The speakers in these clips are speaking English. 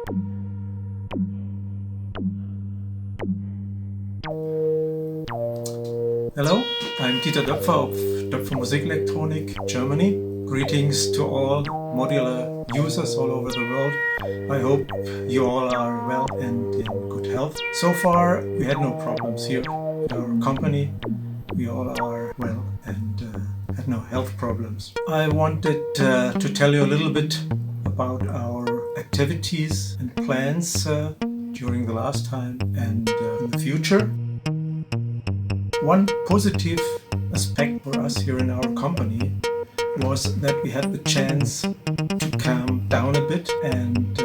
Hello, I'm Dieter Doepfer of Doepfer Musikelektronik, Germany. Greetings to all modular users all over the world. I hope you all are well and in good health. So far, we had no problems here at our company. We all are well and had no health problems. I wanted to tell you a little bit about our activities and plans during the last time and in the future. One positive aspect for us here in our company was that we had the chance to calm down a bit and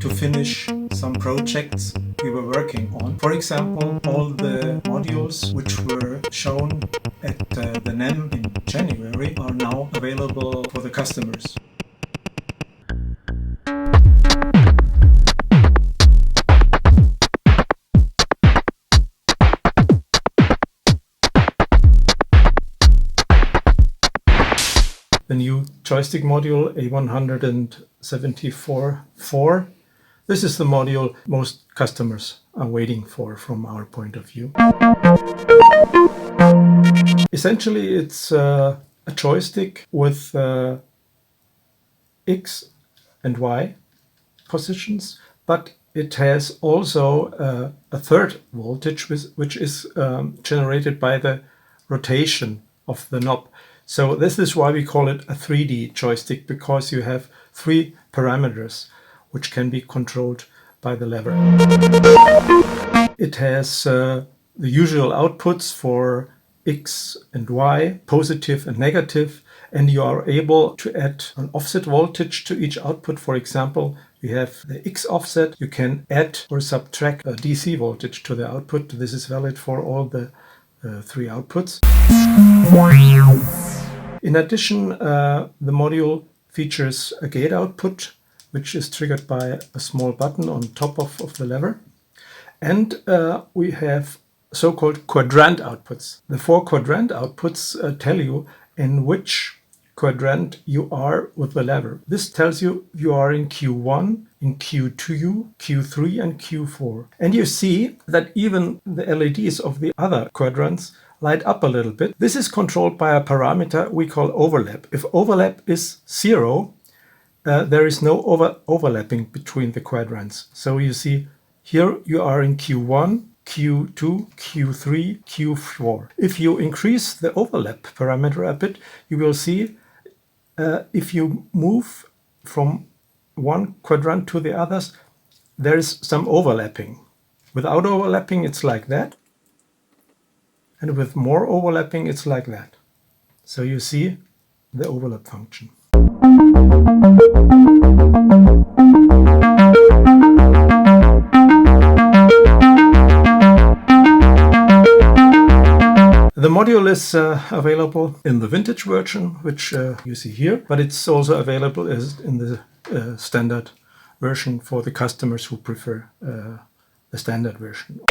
to finish some projects we were working on. For example, all the modules which were shown at the NEM in January are now available for the customers. The new joystick module A174-4. This is the module most customers are waiting for from our point of view. Essentially, it's a joystick with X and Y positions, but it has also a third voltage which is generated by the rotation of the knob. So this is why we call it a 3D joystick, because you have three parameters which can be controlled by the lever. It has the usual outputs for X and Y, positive and negative, and you are able to add an offset voltage to each output. For example, we have the X offset. You can add or subtract a DC voltage to the output. This is valid for all the three outputs. In addition, the module features a gate output, which is triggered by a small button on top of the lever. And we have so-called quadrant outputs. The four quadrant outputs tell you in which quadrant you are with the lever. This tells you you are in Q1, in Q2, Q3 and Q4. And you see that even the LEDs of the other quadrants light up a little bit. This is controlled by a parameter we call overlap. If overlap is 0, there is no overlapping between the quadrants. So you see here you are in Q1, Q2, Q3, Q4. If you increase the overlap parameter a bit, you will see if you move from one quadrant to the others, there is some overlapping. Without overlapping, it's like that. And with more overlapping, it's like that. So you see the overlap function. The module is available in the vintage version, which you see here, but it's also available in the standard version for the customers who prefer the standard version.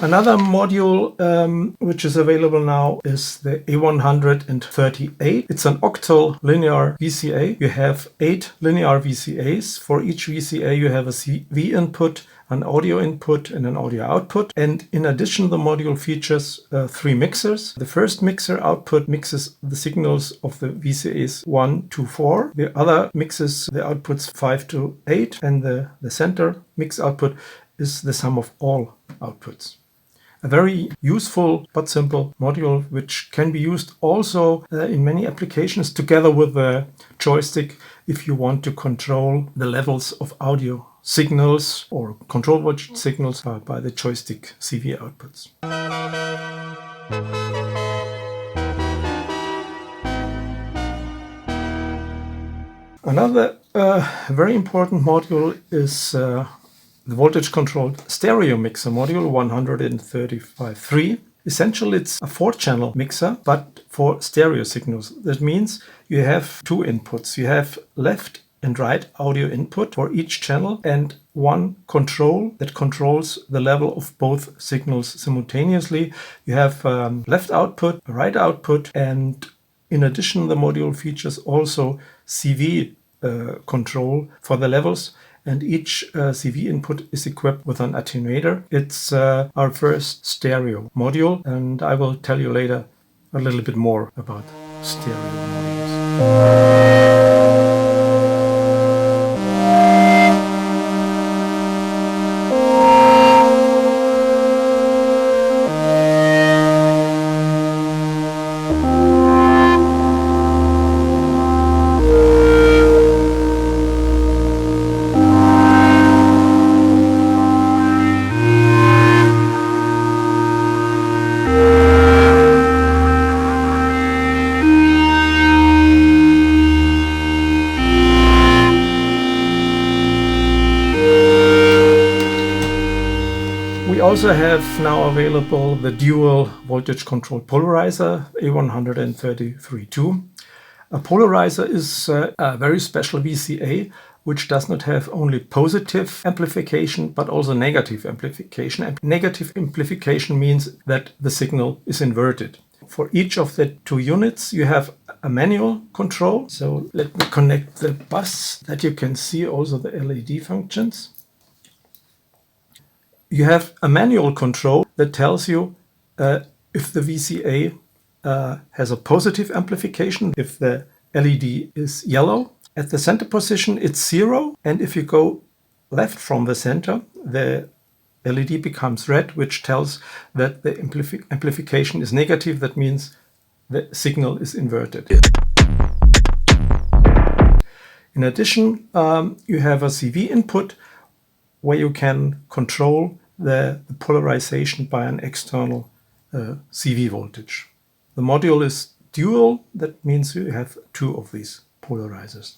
Another module which is available now is the A138. It's an Octal linear VCA. You have 8 linear VCAs. For each VCA you have a CV input, an audio input and an audio output. And in addition, the module features 3 mixers. The first mixer output mixes the signals of the VCAs 1 to 4. The other mixes the outputs 5 to 8. And the center mix output is the sum of all outputs. A very useful but simple module which can be used also in many applications together with the joystick if you want to control the levels of audio signals or control voltage signals by the joystick CV outputs. Another very important module is the voltage-controlled stereo mixer module 135.3. Essentially, it's a 4-channel mixer, but for stereo signals. That means you have 2 inputs. You have left and write audio input for each channel, and one control that controls the level of both signals simultaneously. You have left output, right output, and in addition the module features also CV control for the levels, and each CV input is equipped with an attenuator. It's our first stereo module, and I will tell you later a little bit more about stereo modules. We also have now available the dual voltage control polarizer A133-2. A polarizer is a very special VCA which does not have only positive amplification but also negative amplification. And negative amplification means that the signal is inverted. For each of the two units you have a manual control. So let me connect the bus that you can see also the LED functions. You have a manual control that tells you if the VCA has a positive amplification, if the LED is yellow. At the center position it's 0, and if you go left from the center, the LED becomes red, which tells that the amplification is negative. That means the signal is inverted. In addition, you have a CV input where you can control the polarization by an external CV voltage. The module is dual, that means you have two of these polarizers.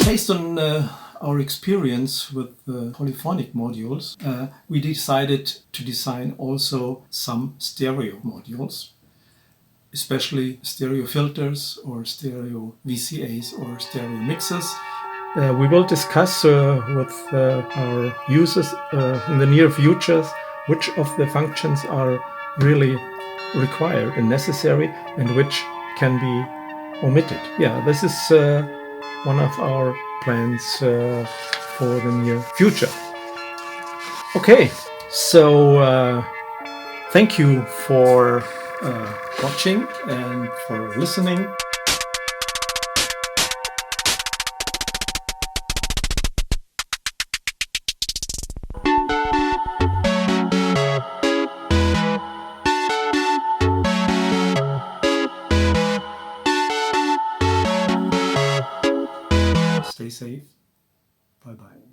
Based on our experience with polyphonic modules, we decided to design also some stereo modules, especially stereo filters or stereo VCAs or stereo mixers. We will discuss with our users in the near future which of the functions are really required and necessary and which can be omitted. Yeah, this is one of our plans for the near future. Okay, so thank you for watching and for listening. Stay safe. Bye-bye.